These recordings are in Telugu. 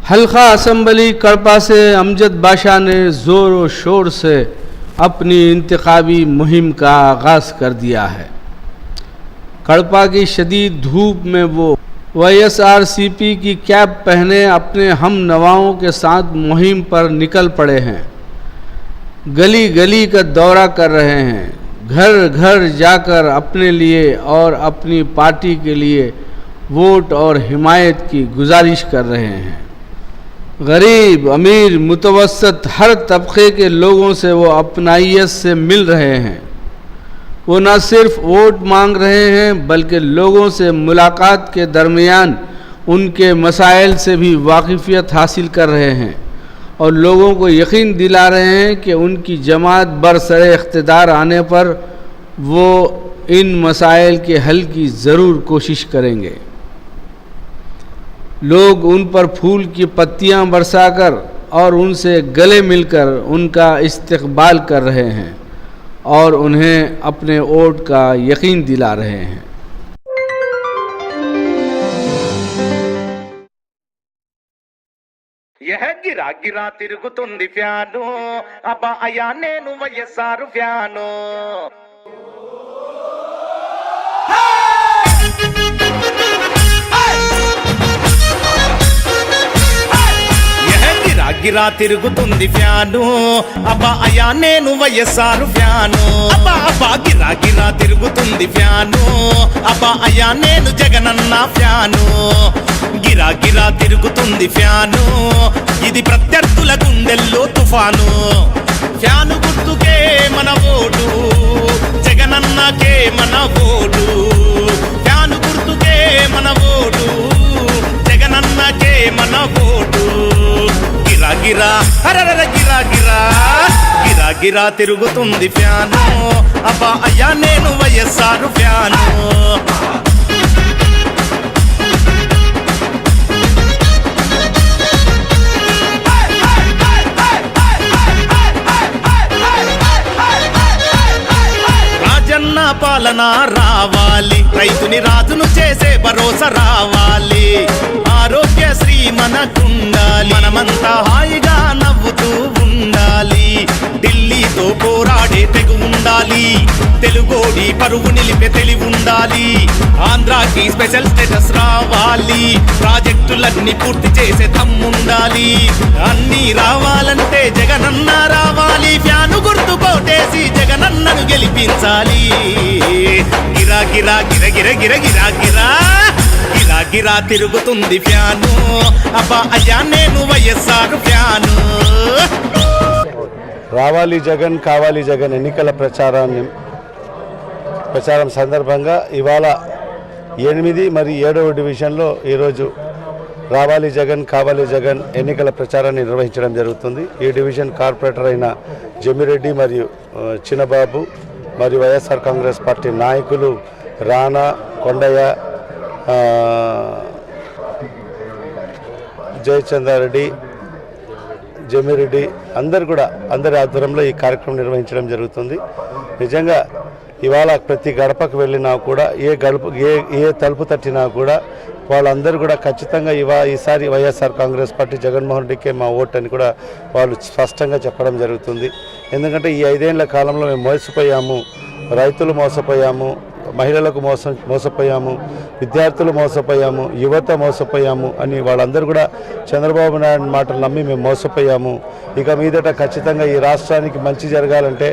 हल्का असम्बली कड़पा से अमजद बादशाह ने ज़ोर व शोर से अपनी इंतखाबी मुहिम का आगाज़ कर दिया है। कड़पा की शदीद धूप में वो YSRCP की कैप पहने अपने हम नवाओं के साथ मुहिम पर निकल पड़े हैं। गली गली का दौरा कर रहे हैं, घर घर जाकर अपने लिए और अपनी पार्टी के लिए वोट और हिमायत की गुजारिश कर रहे हैं। गरीब, अमीर, मुतवस्सत हर तबके के लोगों से वो अपनाइयत से मिल रहे हैं। वो न सिर्फ वोट मांग रहे हैं बल्कि लोगों से मुलाकात के दरमियान उनके मसाइल से भी वाकिफियत हासिल कर रहे हैं और लोगों को यकीन दिला रहे हैं कि उनकी जमात बरसरे इख्तिदार आने पर वो इन मसाइल के हल की ज़रूर कोशिश करेंगे। लोग उन पर फूल की पत्तियां बरसाकर और उनसे गले मिलकर उनका इस्तकबाल कर रहे हैं और उन्हें अपने वोट का यकीन दिला रहे हैं। यह गिरा गिरा तिరుగుతుంది ఫ్యాను అబ్బా అయ్యా నేను వైఎస్ఆర్ ఫ్యాను గిరా తిరుగుతుంది ఫ్యాను అబ్బా అయ్యా నేను వైఎస్ఆర్ ఫ్యాను అబ్బా అబ్బా గిరా గిరా తిరుగుతుంది ఫ్యాను అబ్బా అయ్యా నేను జగనన్న ఫ్యాను గిరా గిరా తిరుగుతుంది ఫ్యాను ఇది ప్రత్యర్థుల గుండెల్లో తుఫాను ఫ్యాను గుర్తుకే మన ఓటు జగనన్నకే మన ఓటు ఫ్యాను గుర్తుకే మన ఓటు జగనన్నకే మన ఓటు గిరా గిరా హరర గిరా గిరా గిరా గిరా తిరుగుతుంది ఫ్యాను అబ్బా అయ్యా నేను వైఎస్ఆర్ ఫ్యాను రాజన్న పాలన రావాలి, రైతుని రాజును చేసే భరోసా రావాలి, ఆరోగ్యశ్రీ మనకుండాలి, మనమంతా హాయిగా నవ్వుతూ ఉండాలి, ఢిల్లీతో పోరాడే తెగు ఉండాలి, తెలుగోడి పరువు నిలిపే తెలివి ఉండాలి, ఆంధ్రాకి స్పెషల్ స్టేటస్ రావాలి, ప్రాజెక్టులన్నీ పూర్తి చేసే దమ్ముండాలి, అన్నీ రావాలంటే జగనన్న రావాలి, ఫ్యాను గుర్తు కోటేసి జగనన్నను గెలిపించాలి. గిరా గిరా గిర గిర గిర గిరా గిరా గిరా గిరా తిరుగుతుంది ఫ్యాను అబ్బా అయ్యా నేను వైఎస్ఆర్ ఫ్యాను. రావాలి జగన్ కావాలి జగన్ ఎన్నికల ప్రచారం సందర్భంగా ఇవాళ 8 మరియు 7వ డివిజన్లో ఈరోజు రావాలి జగన్ కావాలి జగన్ ఎన్నికల ప్రచారాన్ని నిర్వహించడం జరుగుతుంది. ఈ డివిజన్ కార్పొరేటర్ అయిన జమ్మిరెడ్డి మరియు చిన్నబాబు మరియు వైఎస్ఆర్ కాంగ్రెస్ పార్టీ నాయకులు రాణా, కొండయ్య, జయచంద్రారెడ్డి, జమ్మిరెడ్డి అందరి ఆధ్వర్యంలో ఈ కార్యక్రమం నిర్వహించడం జరుగుతుంది. నిజంగా ఇవాళ ప్రతి గడపకు వెళ్ళినా కూడా ఏ తలుపు తట్టినా కూడా వాళ్ళందరూ కూడా ఖచ్చితంగా ఈసారి వైఎస్ఆర్ కాంగ్రెస్ పార్టీ జగన్మోహన్ రెడ్డికే మా ఓటు అని కూడా వాళ్ళు స్పష్టంగా చెప్పడం జరుగుతుంది. ఎందుకంటే ఈ 5 ఏళ్ల కాలంలో మేము మోసపోయాము, రైతులు మోసపోయాము, మహిళలకు మోసపోయాము, విద్యార్థులు మోసపోయాము, యువత మోసపోయాము అని వాళ్ళందరూ కూడా చంద్రబాబు నాయుడు మాటలు నమ్మి మేము మోసపోయాము. ఇక మీదట ఖచ్చితంగా ఈ రాష్ట్రానికి మంచి జరగాలంటే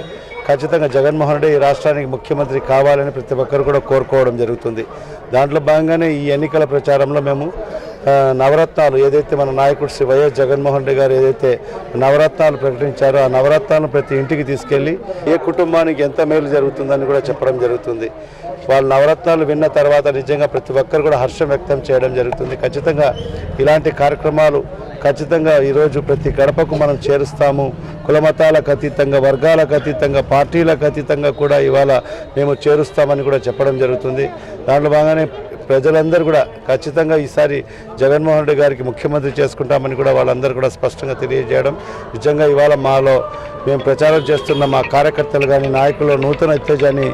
ఖచ్చితంగా జగన్మోహన్ రెడ్డి ఈ రాష్ట్రానికి ముఖ్యమంత్రి కావాలని ప్రతి ఒక్కరు కూడా కోరుకోవడం జరుగుతుంది. దాంట్లో భాగంగానే ఈ ఎన్నికల ప్రచారంలో మేము నవరత్నాలు ఏదైతే మన నాయకుడు శ్రీ వైఎస్ జగన్మోహన్ రెడ్డి గారు ఏదైతే నవరత్నాలు ప్రకటించారో ఆ నవరత్నాలను ప్రతి ఇంటికి తీసుకెళ్ళి ఏ కుటుంబానికి ఎంత మేలు జరుగుతుందని కూడా చెప్పడం జరుగుతుంది. వాళ్ళ నవరత్నాలు విన్న తర్వాత నిజంగా ప్రతి ఒక్కరు కూడా హర్షం వ్యక్తం చేయడం జరుగుతుంది. ఖచ్చితంగా ఇలాంటి కార్యక్రమాలు ఖచ్చితంగా ఈరోజు ప్రతి గడపకు మనం చేరుస్తాము. కులమతాలకు అతీతంగా, వర్గాలకు అతీతంగా, పార్టీలకు అతీతంగా కూడా ఇవాళ మేము చేరుస్తామని కూడా చెప్పడం జరుగుతుంది. దాంట్లో భాగంగానే ప్రజలందరూ కూడా ఖచ్చితంగా ఈసారి జగన్మోహన్ రెడ్డి గారికి ముఖ్యమంత్రి చేసుకుంటామని కూడా వాళ్ళందరూ కూడా స్పష్టంగా తెలియజేయడం, నిజంగా ఇవాళ మాలో మేము ప్రచారం చేస్తున్న మా కార్యకర్తలు కానీ నాయకులు నూతన ఉత్తేజాన్ని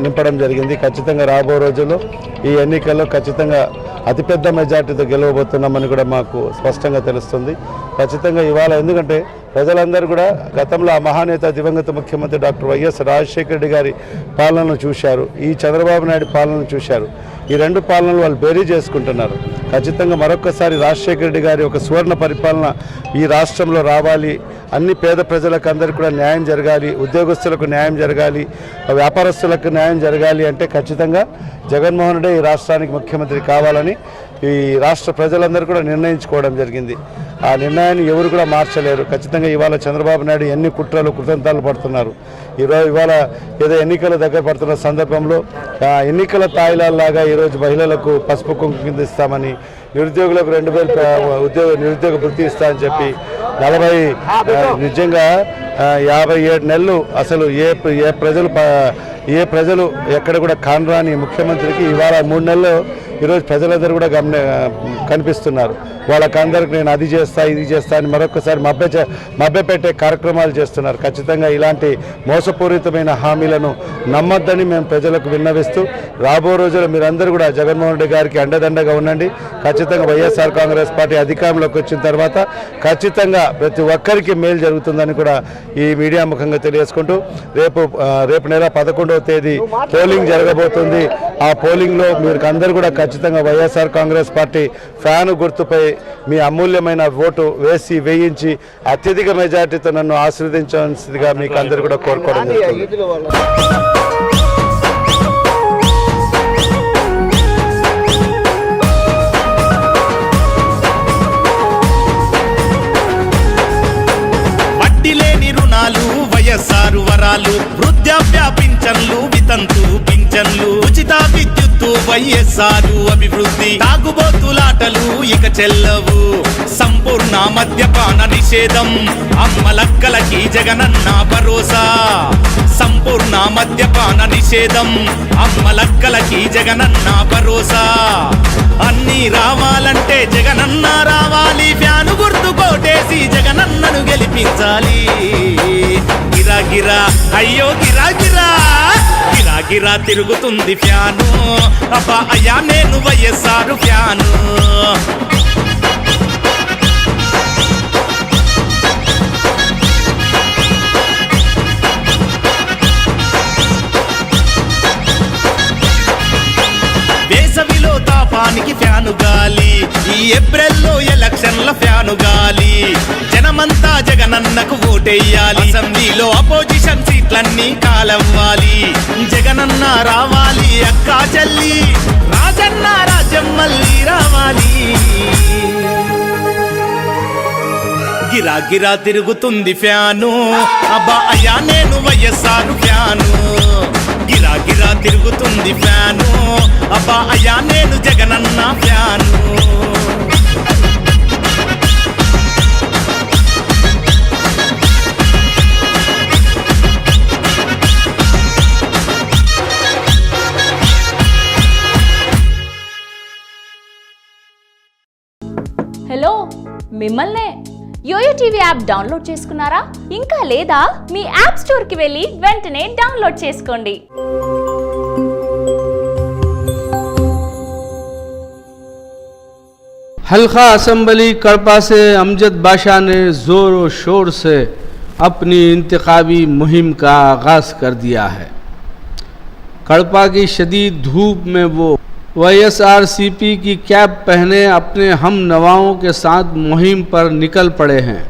నింపడం జరిగింది. ఖచ్చితంగా రాబో రోజుల్లో ఈ ఎన్నికల్లో ఖచ్చితంగా అతిపెద్ద మెజార్టీతో గెలవబోతున్నామని కూడా మాకు స్పష్టంగా తెలుస్తుంది. ఖచ్చితంగా ఇవాళ ఎందుకంటే ప్రజలందరూ కూడా గతంలో ఆ మహానేత దివంగత ముఖ్యమంత్రి డాక్టర్ వైఎస్ రాజశేఖర రెడ్డి గారి పాలనను చూశారు, ఈ చంద్రబాబు నాయుడు పాలనను చూశారు. ఈ రెండు పాలనలు వాళ్ళు బేరీ చేసుకుంటున్నారు. ఖచ్చితంగా మరొకసారి రాజశేఖర రెడ్డి గారి ఒక సువర్ణ పరిపాలన ఈ రాష్ట్రంలో రావాలి, అన్ని పేద ప్రజలకు అందరికీ కూడా న్యాయం జరగాలి, ఉద్యోగస్తులకు న్యాయం జరగాలి, వ్యాపారస్తులకు న్యాయం జరగాలి అంటే ఖచ్చితంగా జగన్మోహన్ రెడ్డి ఈ రాష్ట్రానికి ముఖ్యమంత్రి కావాలని ఈ రాష్ట్ర ప్రజలందరూ కూడా నిర్ణయించుకోవడం జరిగింది. ఆ నిర్ణయాన్ని ఎవరు కూడా మార్చలేరు. ఖచ్చితంగా ఇవాళ చంద్రబాబు నాయుడు ఎన్ని కుట్రలు కుతంత్రాలు పడుతున్నారు. ఇవాళ ఏదో ఎన్నికల దగ్గర పడుతున్న సందర్భంలో ఎన్నికల తాయిలాల్లాగా ఈరోజు మహిళలకు పసుపు కుంకుమ కింద ఇస్తామని, నిరుద్యోగులకు 2000 నిరుద్యోగ వృత్తి ఇస్తామని చెప్పి 40 నిజంగా 57 నెలలు అసలు ఏ ప్రజలు ఎక్కడ కూడా కానరాని ముఖ్యమంత్రికి ఇవాళ 3 నెలలు ఈరోజు ప్రజలందరూ కూడా కనిపిస్తున్నారు. వాళ్ళకందరికి నేను అది చేస్తా ఇది చేస్తా అని మరొకసారి మభ్యపెట్టే కార్యక్రమాలు చేస్తున్నారు. ఖచ్చితంగా ఇలాంటి మోసపూరితమైన హామీలను నమ్మొద్దని మేము ప్రజలకు విన్నవిస్తూ రాబో రోజుల్లో మీరందరూ కూడా జగన్మోహన్ రెడ్డి గారికి అండదండగా ఉండండి. ఖచ్చితంగా వైఎస్ఆర్ కాంగ్రెస్ పార్టీ అధికారంలోకి వచ్చిన తర్వాత ఖచ్చితంగా ప్రతి ఒక్కరికి మేలు జరుగుతుందని కూడా ఈ మీడియా ముఖంగా తెలియజేసుకుంటూ రేపు నెల 11వ తేదీ పోలింగ్ జరగబోతుంది. ఆ పోలింగ్లో మీరు అందరూ కూడా ఖచ్చితంగా వైఎస్ఆర్ కాంగ్రెస్ పార్టీ ఫ్యాను గుర్తుపై మీ అమూల్యమైన ఓటు వేయించి అత్యధిక మెజార్టీతో నన్ను ఆశీర్వదించాల్సిందిగా మీకు అందరూ కూడా కోరుకోవడం జరుగుతుంది. వైఎస్ఆర్ వరాలు, వృద్ధాప్య పింఛన్లు, వితంతు పింఛన్లు, ఉచిత విద్యుత్తు, వైఎస్ఆర్ అభివృద్ధి, తాగుబోతులాటలు ఇక చెల్లవు, సంపూర్ణ మద్యపాన నిషేధం, అమ్మలక్కలకి జగనన్న భరోసా, సంపూర్ణ మద్యపాన నిషేధం, అమ్మలక్కలకి జగనన్న భరోసా, అన్నీ రావాలంటే జగనన్న రావాలి, ఫ్యాను గుర్తు కోటేసి జగనన్నను గెలిపించాలి. గిరా గిరా అయ్యో గిరా గిరా గిరా గిరా తిరుగుతుంది ఫ్యాను, అబ్బా అయ్యా నేను వైఎస్ఆర్ ఫ్యాను. వేసవిలో తాపానికి ఫ్యాను గాలి, ఈ ఏప్రిల్లో ఎలక్షన్ల ఫ్యాను గాలి, జనమంతా జగనన్నకు ఓటేయాలి, అసెంబ్లీలో అపోజిషన్ సీట్లన్నీ కాలవ్వాలి, జగనన్న రావాలి అక్కా చెల్లి, రాజన్న రాజ్యం మళ్ళీ రావాలి. గిరా గిరా తిరుగుతుంది ఫ్యాను, అబ్బా అయ్యా నేను వైఎస్ఆర్ ఫ్యాను. గిరా గిరా తిరుగుతుంది ఫ్యాను, అబ్బా అయ్యా నేను జగనన్న ఫ్యాను. హలో, మిమ్మల్నే. యోయో టీవీ యాప్ డౌన్లోడ్ చేసుకున్నారా? ఇంకా లేదా? మీ యాప్ స్టోర్కి వెళ్ళి వెంటనే డౌన్లోడ్ చేసుకోండి. हल्का असम्बली कड़पा से अमजद बादशाह ने ज़ोर व शोर से अपनी इंतखाबी मुहिम का आगाज़ कर दिया है। कड़पा की शदीद धूप में वो YSRCP की कैप पहने अपने हम नवाओं के साथ मुहिम पर निकल पड़े हैं।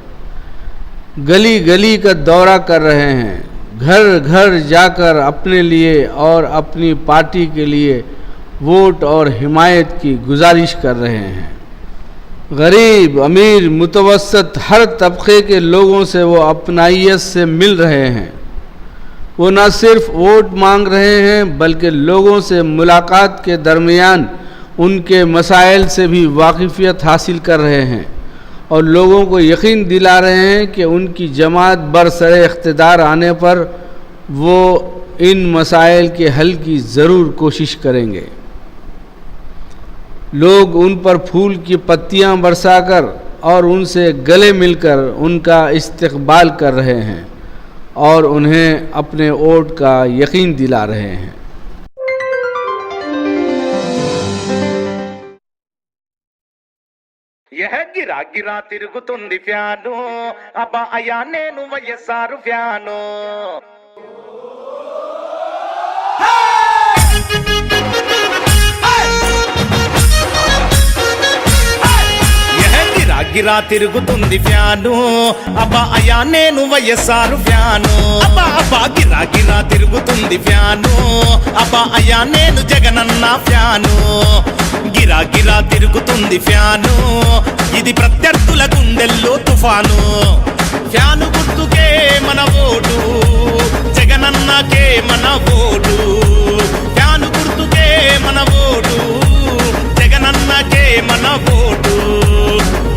गली गली का दौरा कर रहे हैं, घर घर जाकर अपने लिए और अपनी पार्टी के लिए वोट और हिमायत की गुजारिश कर रहे हैं। गरीब, अमीर, मुतवस्सत हर तबके के लोगों से वो अपनाइयत से मिल रहे हैं। वो न सिर्फ वोट मांग रहे हैं बल्कि लोगों से मुलाकात के दरमियान उनके मसाइल से भी वाकिफियत हासिल कर रहे हैं और लोगों को यकीन दिला रहे हैं कि उनकी जमात बरसरे इख्तिदार आने पर वो इन मसाइल के हल की ज़रूर कोशिश करेंगे। लोग उन पर फूल की पत्तियां बरसाकर और उनसे गले मिलकर उनका इस्तकबाल कर रहे हैं और उन्हें अपने ओट का यकीन दिला रहे हैं। यह गिरा गिरा తిరుగుతుంది ఫ్యాను అబ్బా అయ్యా నేను వైఎస్ఆర్ ఫ్యాను గిరా తిరుగుతుంది ఫ్యాను అబ్బా అయ్యా నేను వైఎస్ఆర్ ఫ్యాను అబ్బా అబ్బా గిరా గిరా తిరుగుతుంది ఫ్యాను అబ్బా అయ్యా నేను జగనన్న ఫ్యాను గిరా గిరా తిరుగుతుంది ఫ్యాను ఇది ప్రత్యర్థుల గుండెల్లో తుఫాను ఫ్యాను గుర్తుకే మన ఓటు జగనన్నకే మన ఓటు ఫ్యాను గుర్తుకే మన ఓటు జగనన్నకే మన ఓటు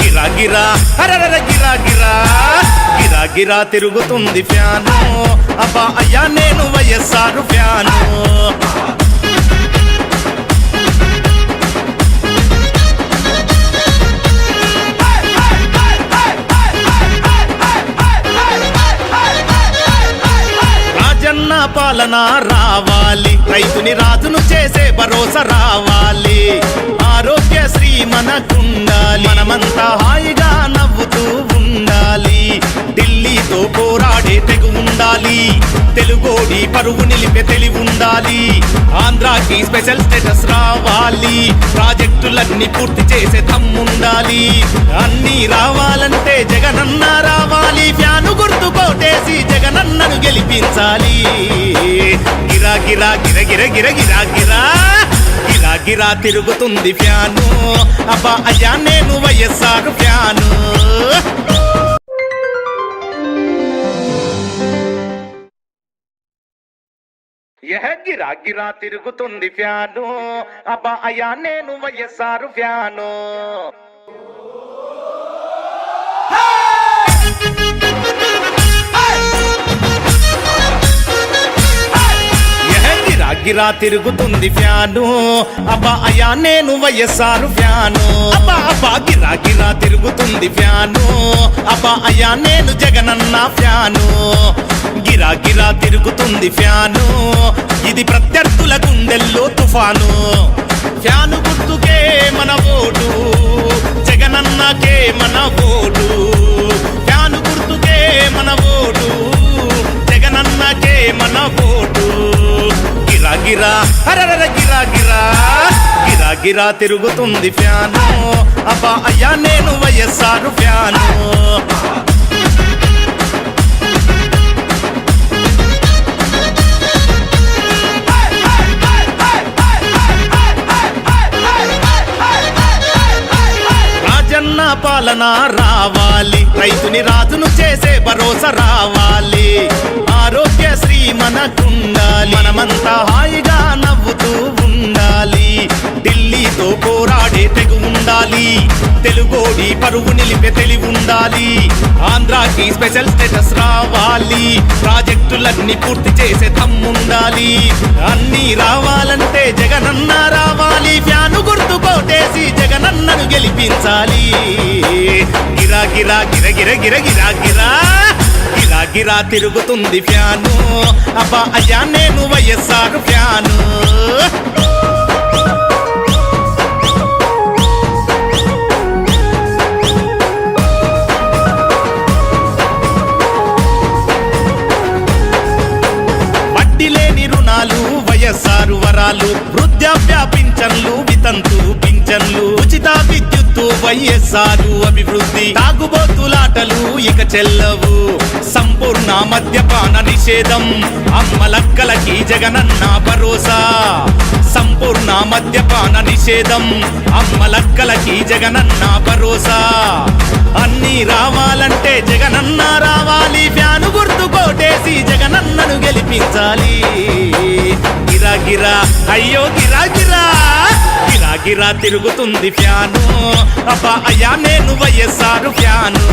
గిరా గిరా హరర గిరా గిరా గిరా గిరా తిరుగుతుంది ఫ్యాను అబ్బా అయ్యా నేను వైఎస్ఆర్ ఫ్యాను రాజన్న పాలన రావాలి రైతుని రాజును చేసే భరోసా రావాలి ఆరోగ్యశ్రీ మనకుండాలి మనమంతా హాయిగా నవ్వుతూ ఉండాలి ఢిల్లీతో పోరాడే తెగు ఉండాలి తెలుగోడి పరువు నిలిపే తెలివి ఉండాలి ఆంధ్రాకి స్పెషల్ స్టేటస్ రావాలి ప్రాజెక్టులన్నీ పూర్తి చేసే దమ్ముండాలి అన్నీ రావాలంటే జగనన్న రావాలి ఫ్యాను గుర్తు కోటేసి జగనన్నను గెలిపించాలి గిరా గిరా గిర గిర గిర గిరా గిరా గిరా గిరా తిరుగుతుంది ఫ్యాను అబ్బా అయ్యా నేను వైఎస్ఆర్ ఫ్యాను యహ గిరా గిరా తిరుగుతుంది ఫ్యాను అబ్బా అయ్యా నేను వైఎస్ఆర్ ఫ్యాను గిరా తిరుగుతుంది ఫ్యాను అబ్బా అయ్యా నేను వైఎస్ఆర్ ఫ్యాను అబ్బా అబ్బా గిరా గిరా తిరుగుతుంది ఫ్యాను అబ్బా అయ్యా నేను జగనన్న ఫ్యాను గిరా గిరా తిరుగుతుంది ఫ్యాను ఇది ప్రత్యర్థుల గుండెల్లో తుఫాను ఫ్యాను గుర్తుకే మన ఓటు జగనన్నకే మన ఓటు ఫ్యాను గుర్తుకే మన ఓటు జగనన్నకే మన ఓటు గిరా గిరా హరర గిరా గిరా గిరా గిరా తిరుగుతుంది ఫ్యాను అబ్బా అయ్యా నేను వైఎస్ఆర్ ఫ్యాను రాజన్న పాలన రావాలి రైతుని రాజును చేసే భరోసా రావాలి ఆరోగ్యశ్రీ మనకుండాలి మనమంతా హాయిగా నవ్వుతూ ఉండాలి ఢిల్లీతో పోరాడే తెగు ఉండాలి తెలుగోడి పరువు నిలిపే తెలివి ఉండాలి ఆంధ్రాకి స్పెషల్ స్టేటస్ రావాలి ప్రాజెక్టులన్నీ పూర్తి చేసే దమ్ముండాలి అన్నీ రావాలంటే జగనన్న రావాలి ఫ్యాను గుర్తు కోటేసి జగనన్నను గెలిపించాలి గిరా గిరా గిర గిర గిర గిరా గిరా గిరా గిరా తిరుగుతుంది ఫ్యాను అబ్బా అయ్యా నేను వైఎస్ఆర్ ఫ్యాను వడ్డీ లేని రుణాలు వైఎస్ఆర్ వరాలు వృద్ధాప్య పింఛన్లు వితంతు పింఛన్లు ఉచిత విద్యుత్తు వైఎస్ఆర్ అభివృద్ధి తాగుబోతులాటలు ఇక చెల్లవు సంపూర్ణ మద్యపాన నిషేధం అమ్మలక్కలకి జగనన్న భరోసా సంపూర్ణ మద్యపాన నిషేధం అమ్మలక్కలకి జగనన్న భరోసా అన్నీ రావాలంటే జగనన్న రావాలి ఫ్యాను గుర్తు కోటేసి జగనన్నను గెలిపించాలి గిరా గిరా అయ్యో గిరా గిరా గిరా గిరా తిరుగుతుంది ఫ్యాను అబ్బా అయ్యా నేను వైఎస్ఆర్ ఫ్యాను